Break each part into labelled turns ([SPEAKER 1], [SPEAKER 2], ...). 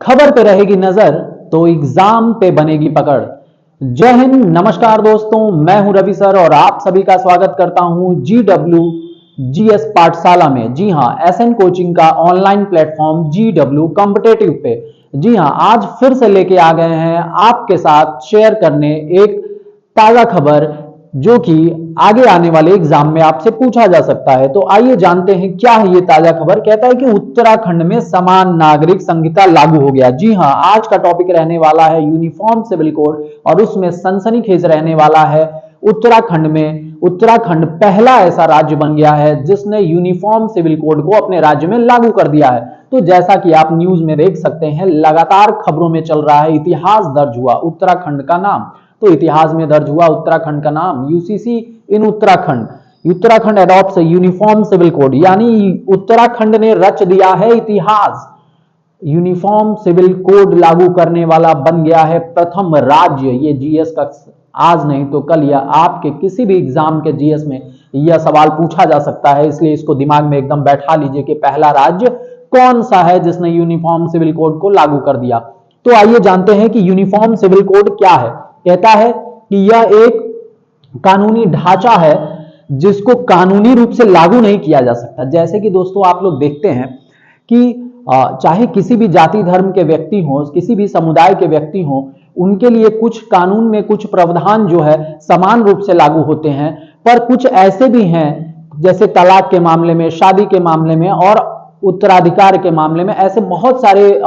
[SPEAKER 1] खबर पे रहेगी नजर तो एग्जाम पे बनेगी पकड़। जय हिंद, नमस्कार दोस्तों, मैं हूं रवि सर और आप सभी का स्वागत करता हूं GWGS पाठशाला में। जी हां, SN कोचिंग का ऑनलाइन प्लेटफॉर्म GW कॉम्पिटेटिव पे। जी हां, आज फिर से लेके आ गए हैं आपके साथ शेयर करने एक ताजा खबर जो कि आगे आने वाले एग्जाम में आपसे पूछा जा सकता है। तो आइए जानते हैं क्या है ये ताजा खबर। कहता है कि उत्तराखंड में समान नागरिक संहिता लागू हो गया। जी हां, आज का टॉपिक रहने वाला है यूनिफॉर्म सिविल कोड और उसमें सनसनीखेज रहने वाला है उत्तराखंड में। उत्तराखंड पहला ऐसा राज्य बन गया है जिसने यूनिफॉर्म सिविल कोड को अपने राज्य में लागू कर दिया है। तो जैसा कि आप न्यूज में देख सकते हैं, लगातार खबरों में चल रहा है, इतिहास दर्ज हुआ उत्तराखंड का नाम। तो इतिहास में दर्ज हुआ उत्तराखंड का नाम, यूसीसी इन उत्तराखंड एडॉप्ट्स यूनिफॉर्म सिविल कोड, यानी उत्तराखंड ने रच दिया है इतिहास। यूनिफॉर्म सिविल कोड लागू करने वाला बन गया है प्रथम राज्य। ये जीएस का आज नहीं तो कल या आपके किसी भी एग्जाम के जीएस में यह सवाल पूछा जा सकता है, इसलिए इसको दिमाग में एकदम बैठा लीजिए कि पहला राज्य कौन सा है जिसने यूनिफॉर्म सिविल कोड को लागू कर दिया। तो आइए जानते हैं कि यूनिफॉर्म सिविल कोड क्या है। कहता है कि यह एक कानूनी ढांचा है जिसको कानूनी रूप से लागू नहीं किया जा सकता। जैसे कि दोस्तों आप लोग देखते हैं कि चाहे किसी भी जाति धर्म के व्यक्ति हो, किसी भी समुदाय के व्यक्ति हो, उनके लिए कुछ कानून में कुछ प्रावधान जो है समान रूप से लागू होते हैं, पर कुछ ऐसे भी हैं जैसे तलाक के मामले में, शादी के मामले में और उत्तराधिकार के मामले में, ऐसे बहुत सारे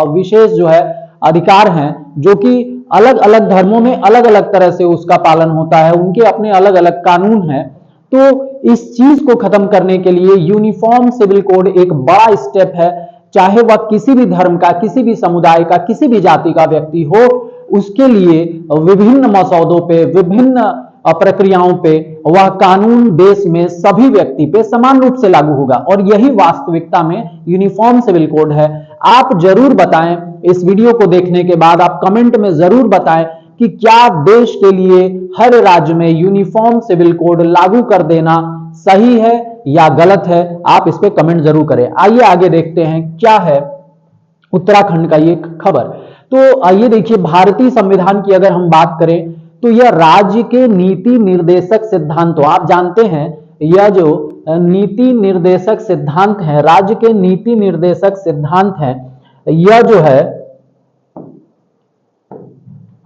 [SPEAKER 1] विशेष जो है अधिकार हैं जो कि अलग अलग धर्मों में अलग अलग तरह से उसका पालन होता है, उनके अपने अलग अलग कानून हैं। तो इस चीज को खत्म करने के लिए यूनिफॉर्म सिविल कोड एक बड़ा स्टेप है। चाहे वह किसी भी धर्म का, किसी भी समुदाय का, किसी भी जाति का व्यक्ति हो, उसके लिए विभिन्न मसौदों पे, विभिन्न प्रक्रियाओं पे वह कानून देश में सभी व्यक्ति पे समान रूप से लागू होगा और यही वास्तविकता में यूनिफॉर्म सिविल कोड है। आप जरूर बताएं, इस वीडियो को देखने के बाद आप कमेंट में जरूर बताएं कि क्या देश के लिए हर राज्य में यूनिफॉर्म सिविल कोड लागू कर देना सही है या गलत है। आप इस पे कमेंट जरूर करें। आइए आगे देखते हैं क्या है उत्तराखंड का ये खबर। तो आइए देखिए, भारतीय संविधान की अगर हम बात करें तो यह राज्य के नीति निर्देशक सिद्धांतों, आप जानते हैं यह जो नीति निर्देशक सिद्धांत है, राज्य के नीति निर्देशक सिद्धांत है, यह जो है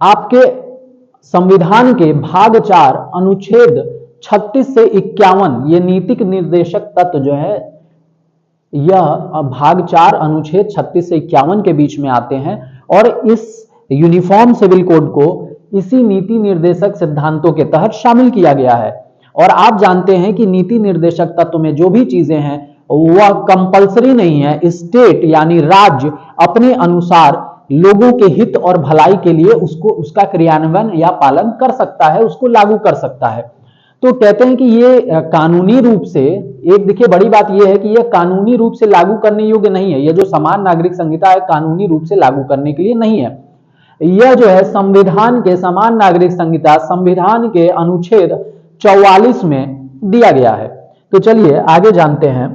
[SPEAKER 1] आपके संविधान के भाग 4 अनुच्छेद 36 से 51, ये नीतिक निर्देशक तत्व जो है यह भाग 4 अनुच्छेद 36 से 51 के बीच में आते हैं और इस यूनिफॉर्म सिविल कोड को इसी नीति निर्देशक सिद्धांतों के तहत शामिल किया गया है। और आप जानते हैं कि नीति निर्देशक तत्व में जो भी चीजें हैं वह कंपलसरी नहीं है। स्टेट यानी राज्य अपने अनुसार लोगों के हित और भलाई के लिए उसका क्रियान्वयन या पालन कर सकता है, उसको लागू कर सकता है। तो कहते हैं कि ये कानूनी रूप से, एक देखिए बड़ी बात यह है कि यह कानूनी रूप से लागू करने योग्य नहीं है। यह जो समान नागरिक संहिता है कानूनी रूप से लागू करने के लिए नहीं है। यह जो है संविधान के, समान नागरिक संहिता संविधान के अनुच्छेद 44 में दिया गया है। तो चलिए आगे जानते हैं।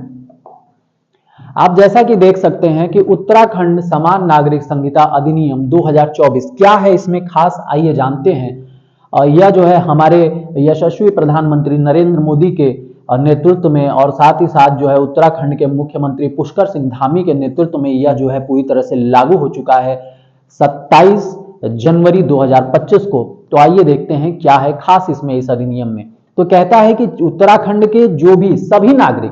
[SPEAKER 1] आप जैसा कि देख सकते हैं कि उत्तराखंड समान नागरिक संहिता अधिनियम 2024 क्या है इसमें खास, आइए जानते हैं। यह जो है हमारे यशस्वी प्रधानमंत्री नरेंद्र मोदी के नेतृत्व में और साथ ही साथ जो है उत्तराखंड के मुख्यमंत्री पुष्कर सिंह धामी के नेतृत्व में यह जो है पूरी तरह से लागू हो चुका है 27 जनवरी 2025 को। तो आइए देखते हैं क्या है खास इसमें, इस अधिनियम में। तो कहता है कि उत्तराखंड के जो भी सभी नागरिक,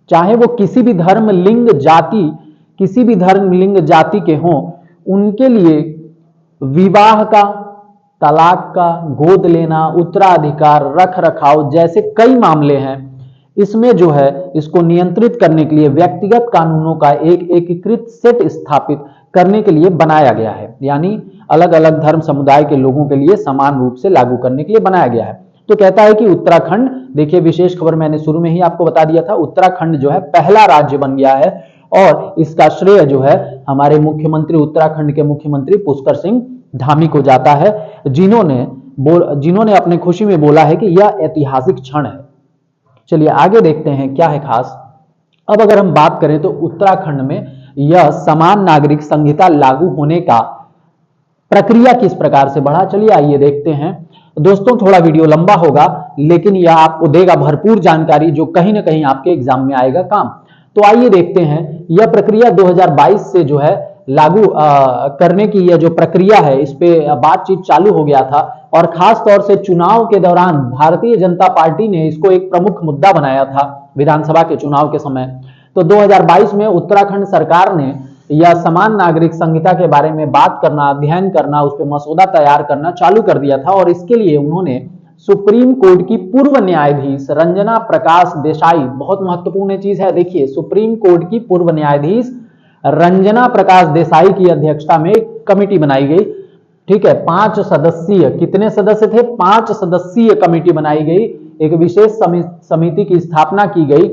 [SPEAKER 1] चाहे वो किसी भी धर्म लिंग जाति, किसी भी धर्म लिंग जाति के हों, उनके लिए विवाह का, तलाक का, गोद लेना, उत्तराधिकार, रख रखाव जैसे कई मामले हैं, इसमें जो है इसको नियंत्रित करने के लिए व्यक्तिगत कानूनों का एक एकीकृत सेट स्थापित करने के लिए बनाया गया है। यानी अलग अलग धर्म समुदाय के लोगों के लिए समान रूप से लागू करने के लिए बनाया गया है। तो कहता है कि उत्तराखंड, देखिए विशेष खबर मैंने शुरू में ही आपको बता दिया था, उत्तराखंड जो है पहला राज्य बन गया है और इसका श्रेय जो है हमारे मुख्यमंत्री, उत्तराखंड के मुख्यमंत्री पुष्कर सिंह धामी को जाता है, जिन्होंने अपने खुशी में बोला है कि यह ऐतिहासिक क्षण है। चलिए आगे देखते हैं क्या है खास। अब अगर हम बात करें तो उत्तराखंड में यह समान नागरिक संहिता लागू होने का प्रक्रिया किस प्रकार से बढ़ा। चलिए आइए देखते हैं दोस्तों, थोड़ा वीडियो लंबा होगा लेकिन यह आपको देगा भरपूर जानकारी जो कहीं ना कहीं आपके एग्जाम में आएगा काम। तो आइए देखते हैं, यह प्रक्रिया 2022 से जो है लागू करने की यह जो प्रक्रिया है इस पे बातचीत चालू हो गया था और खास तौर से चुनाव के दौरान भारतीय जनता पार्टी ने इसको एक प्रमुख मुद्दा बनाया था विधानसभा के चुनाव के समय। तो 2022 में उत्तराखंड सरकार ने यह समान नागरिक संहिता के बारे में बात करना, अध्ययन करना, उस पर मसौदा तैयार करना चालू कर दिया था और इसके लिए उन्होंने सुप्रीम कोर्ट की पूर्व न्यायाधीश रंजना प्रकाश देसाई, बहुत महत्वपूर्ण चीज है, देखिए सुप्रीम कोर्ट की पूर्व न्यायाधीश रंजना प्रकाश देसाई की अध्यक्षता में एक कमेटी बनाई गई। ठीक है, 5 सदस्यीय, कितने सदस्य थे? 5 सदस्यीय कमेटी बनाई गई, एक विशेष समिति की स्थापना की गई।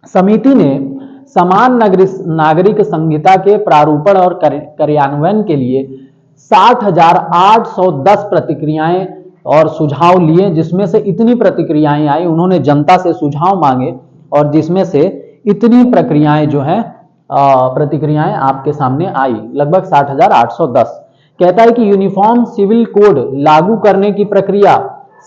[SPEAKER 1] समिति ने समान नागरिक संहिता के प्रारूपण और कार्यान्वयन के लिए 60,810 प्रतिक्रियाएं और सुझाव लिए, जिसमें से इतनी प्रतिक्रियाएं आई, उन्होंने जनता से सुझाव मांगे और जिसमें से इतनी प्रक्रियाएं जो है प्रतिक्रियाएं आपके सामने आई, लगभग 60,810। कहता है कि यूनिफॉर्म सिविल कोड लागू करने की प्रक्रिया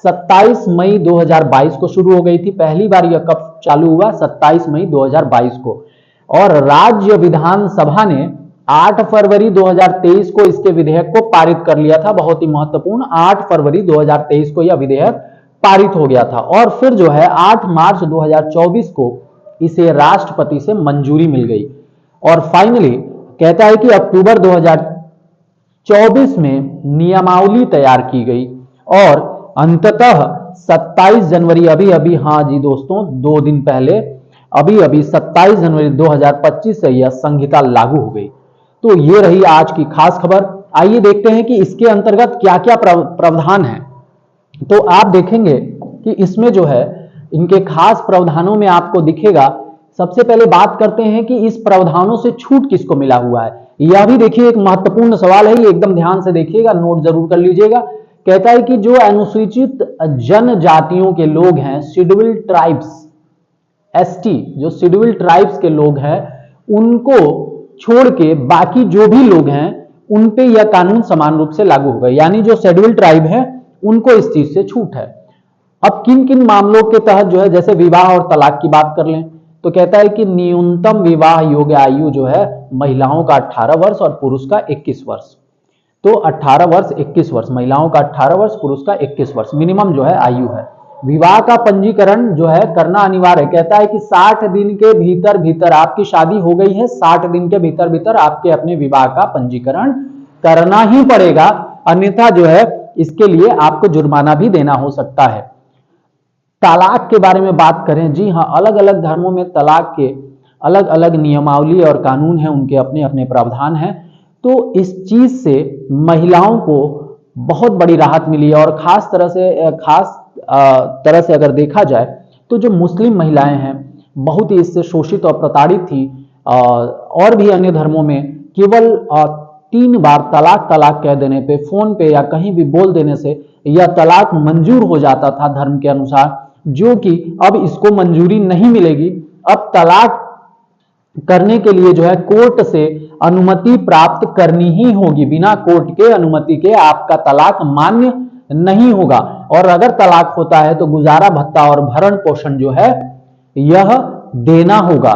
[SPEAKER 1] 27 मई 2022 को शुरू हो गई थी। पहली बार यह कब चालू हुआ? 27 मई 2022 को। और राज्य विधानसभा ने 8 फरवरी 2023 को इसके विधेयक को पारित कर लिया था। बहुत ही महत्वपूर्ण, 8 फरवरी 2023 को यह विधेयक पारित हो गया था और फिर जो है 8 मार्च 2024 को इसे राष्ट्रपति से मंजूरी मिल गई और फाइनली कहता है कि अक्टूबर 2024 में नियमावली तैयार की गई और अंततः 27 जनवरी, अभी हाँ जी दोस्तों, 2 दिन पहले, अभी 27 जनवरी 2025 से यह संहिता लागू हो गई। तो ये रही आज की खास खबर। आइए देखते हैं कि इसके अंतर्गत क्या क्या प्रावधान है। तो आप देखेंगे कि इसमें जो है इनके खास प्रावधानों में आपको दिखेगा। सबसे पहले बात करते हैं कि इस प्रावधानों से छूट किसको मिला हुआ है। यह भी देखिए एक महत्वपूर्ण सवाल है, ये एकदम ध्यान से देखिएगा, नोट जरूर कर लीजिएगा। कहता है कि जो अनुसूचित जनजातियों के लोग हैं, शेड्यूल्ड ट्राइब्स, एसटी, जो शेड्यूल्ड ट्राइब्स के लोग हैं, उनको छोड़ के बाकी जो भी लोग हैं उन पे यह कानून समान रूप से लागू होगा। यानी जो शेड्यूल्ड ट्राइब है उनको इस चीज से छूट है। अब किन किन मामलों के तहत जो है, जैसे विवाह और तलाक की बात कर लें तो कहता है कि न्यूनतम विवाह योग्य आयु जो है महिलाओं का 18 वर्ष और पुरुष का 21 वर्ष। तो 18 वर्ष 21 वर्ष, महिलाओं का 18 वर्ष, पुरुष का 21 वर्ष मिनिमम जो है आयु है। विवाह का पंजीकरण जो है करना अनिवार्य। कहता है कि 60 दिन के भीतर भीतर आपकी शादी हो गई है, 60 दिन के भीतर भीतर आपके अपने विवाह का पंजीकरण करना ही पड़ेगा, अन्यथा जो है इसके लिए आपको जुर्माना भी देना हो सकता है। तलाक के बारे में बात करें, जी हाँ, अलग अलग धर्मों में तलाक के अलग अलग नियमावली और कानून हैं, उनके अपने अपने प्रावधान हैं। तो इस चीज से महिलाओं को बहुत बड़ी राहत मिली है और खास तरह से अगर देखा जाए तो जो मुस्लिम महिलाएं हैं बहुत ही इससे शोषित और प्रताड़ित थी। और भी अन्य धर्मों में केवल 3 बार तलाक कह देने पे, फोन पे या कहीं भी बोल देने से यह तलाक मंजूर हो जाता था धर्म के अनुसार, जो कि अब इसको मंजूरी नहीं मिलेगी। अब तलाक करने के लिए जो है कोर्ट से अनुमति प्राप्त करनी ही होगी, बिना कोर्ट के अनुमति के आपका तलाक मान्य नहीं होगा। और अगर तलाक होता है तो गुजारा भत्ता और भरण पोषण जो है यह देना होगा।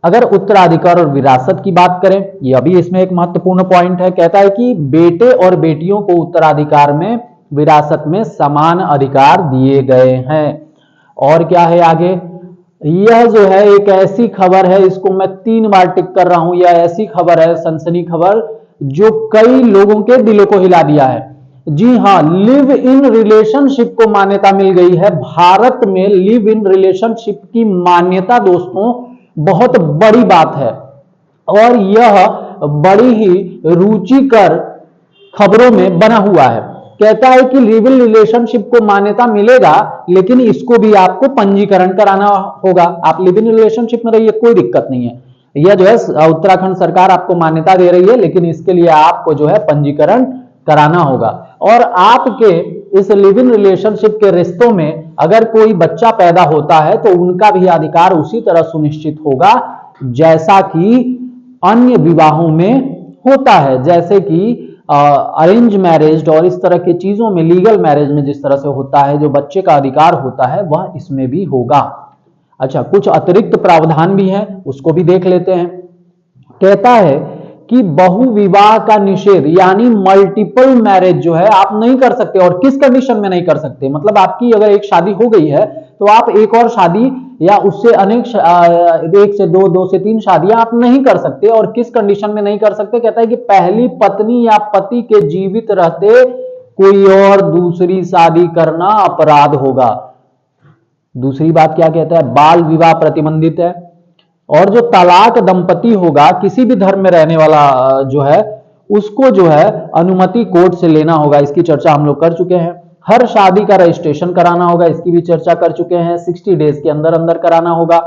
[SPEAKER 1] अगर उत्तराधिकार और विरासत की बात करें, यह भी इसमें एक महत्वपूर्ण पॉइंट है। कहता है कि बेटे और बेटियों को उत्तराधिकार में, विरासत में समान अधिकार दिए गए हैं। और क्या है आगे, यह जो है एक ऐसी खबर है, इसको मैं 3 बार टिक कर रहा हूं, यह ऐसी खबर है, सनसनी खबर, जो कई लोगों के दिलों को हिला दिया है। जी हां, लिव इन रिलेशनशिप को मान्यता मिल गई है। भारत में लिव इन रिलेशनशिप की मान्यता दोस्तों बहुत बड़ी बात है और यह बड़ी ही रुचिकर खबरों में बना हुआ है। कहता है कि लिव इन रिलेशनशिप को मान्यता मिलेगा, लेकिन इसको भी आपको पंजीकरण कराना होगा। आप लिव इन रिलेशनशिप में रहिए, कोई दिक्कत नहीं है। यह जो है उत्तराखंड सरकार आपको मान्यता दे रही है, लेकिन इसके लिए आपको जो है पंजीकरण कराना होगा। और आपके इस लिव इन रिलेशनशिप के रिश्तों में अगर कोई बच्चा पैदा होता है तो उनका भी अधिकार उसी तरह सुनिश्चित होगा जैसा कि अन्य विवाहों में होता है, जैसे कि अरेंज मैरिज और इस तरह की चीजों में, लीगल मैरिज में जिस तरह से होता है, जो बच्चे का अधिकार होता है वह इसमें भी होगा। अच्छा, कुछ अतिरिक्त प्रावधान भी हैं, उसको भी देख लेते हैं। कहता है कि बहु विवाह का निषेध, यानी मल्टीपल मैरिज जो है आप नहीं कर सकते। और किस कंडीशन में नहीं कर सकते, मतलब आपकी अगर एक शादी हो गई है तो आप एक और शादी या उससे अनेक एक से दो, दो से तीन शादियां आप नहीं कर सकते। और किस कंडीशन में नहीं कर सकते, कहता है कि पहली पत्नी या पति के जीवित रहते कोई और दूसरी शादी करना अपराध होगा। दूसरी बात क्या कहता है, बाल विवाह प्रतिबंधित है। और जो तलाक दंपति होगा, किसी भी धर्म में रहने वाला जो है, उसको जो है अनुमति कोर्ट से लेना होगा। इसकी चर्चा हम लोग कर चुके हैं। हर शादी का रजिस्ट्रेशन कराना होगा, इसकी भी चर्चा कर चुके हैं। 60 डेज के अंदर अंदर कराना होगा।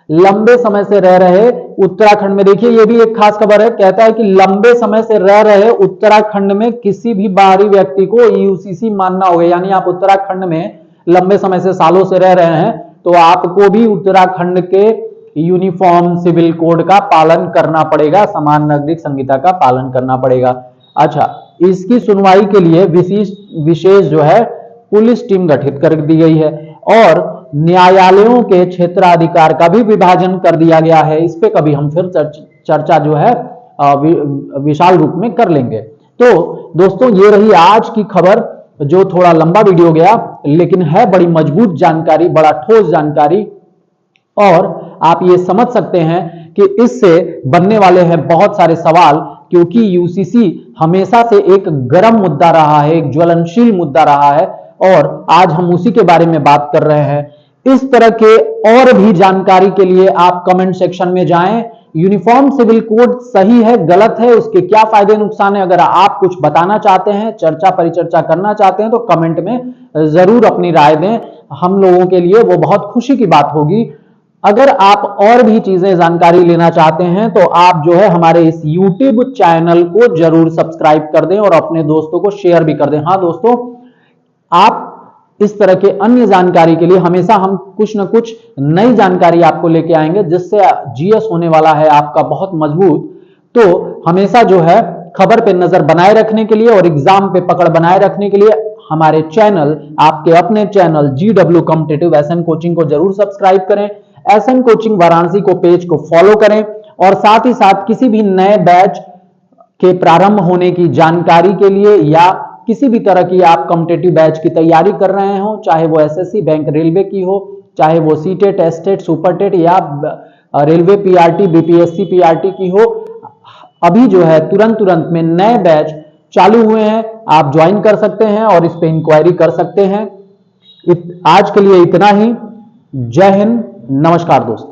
[SPEAKER 1] लंबे समय से रह रहे उत्तराखंड में, देखिए ये भी एक खास खबर है, कहता है कि लंबे समय से रह रहे उत्तराखंड में किसी भी बाहरी व्यक्ति को यूसीसी मानना होगा। यानी आप उत्तराखंड में लंबे समय से, सालों से रह रहे हैं, तो आपको भी उत्तराखंड के यूनिफॉर्म सिविल कोड का पालन करना पड़ेगा, समान नागरिक संहिता का पालन करना पड़ेगा। अच्छा, इसकी सुनवाई के लिए विशेष जो है पुलिस टीम गठित कर दी गई है। और न्यायालयों के क्षेत्राधिकार का भी विभाजन कर दिया गया है। इस पे कभी हम फिर चर्चा जो है विशाल रूप में कर लेंगे। तो दोस्तों, ये रही आज की खबर, जो थोड़ा लंबा वीडियो गया, लेकिन है बड़ी मजबूत जानकारी, बड़ा ठोस जानकारी। और आप ये समझ सकते हैं कि इससे बनने वाले हैं बहुत सारे सवाल, क्योंकि यूसीसी हमेशा से एक गर्म मुद्दा रहा है, एक ज्वलनशील मुद्दा रहा है, और आज हम उसी के बारे में बात कर रहे हैं। इस तरह के और भी जानकारी के लिए आप कमेंट सेक्शन में जाएं। यूनिफॉर्म सिविल कोड सही है, गलत है, उसके क्या फायदे नुकसान है, अगर आप कुछ बताना चाहते हैं, चर्चा परिचर्चा करना चाहते हैं, तो कमेंट में जरूर अपनी राय दें। हम लोगों के लिए वो बहुत खुशी की बात होगी। अगर आप और भी चीजें जानकारी लेना चाहते हैं तो आप जो है हमारे इस YouTube चैनल को जरूर सब्सक्राइब कर दें और अपने दोस्तों को शेयर भी कर दें। हाँ दोस्तों, आप इस तरह के अन्य जानकारी के लिए हमेशा हम कुछ ना कुछ नई जानकारी आपको लेके आएंगे, जिससे जीएस होने वाला है आपका बहुत मजबूत। तो हमेशा जो है खबर पे नजर बनाए रखने के लिए और एग्जाम पे पकड़ बनाए रखने के लिए हमारे चैनल, आपके अपने channel GW competitive SN coaching को जरूर सब्सक्राइब करें। एसएन कोचिंग वाराणसी को पेज को फॉलो करें, और साथ ही साथ किसी भी नए बैच के प्रारंभ होने की जानकारी के लिए या किसी भी तरह की आप कॉम्पिटिटिव बैच की तैयारी कर रहे हो, चाहे वो एसएससी, बैंक, रेलवे की हो, चाहे वो सीटेट, एस्टेट, सुपरटेट या रेलवे पीआरटी, बीपीएससी पीआरटी की हो, अभी जो है तुरंत में नए बैच चालू हुए हैं, आप ज्वाइन कर सकते हैं और इस पे इंक्वायरी कर सकते हैं। आज के लिए इतना ही। जय हिंद, नमस्कार दोस्तों।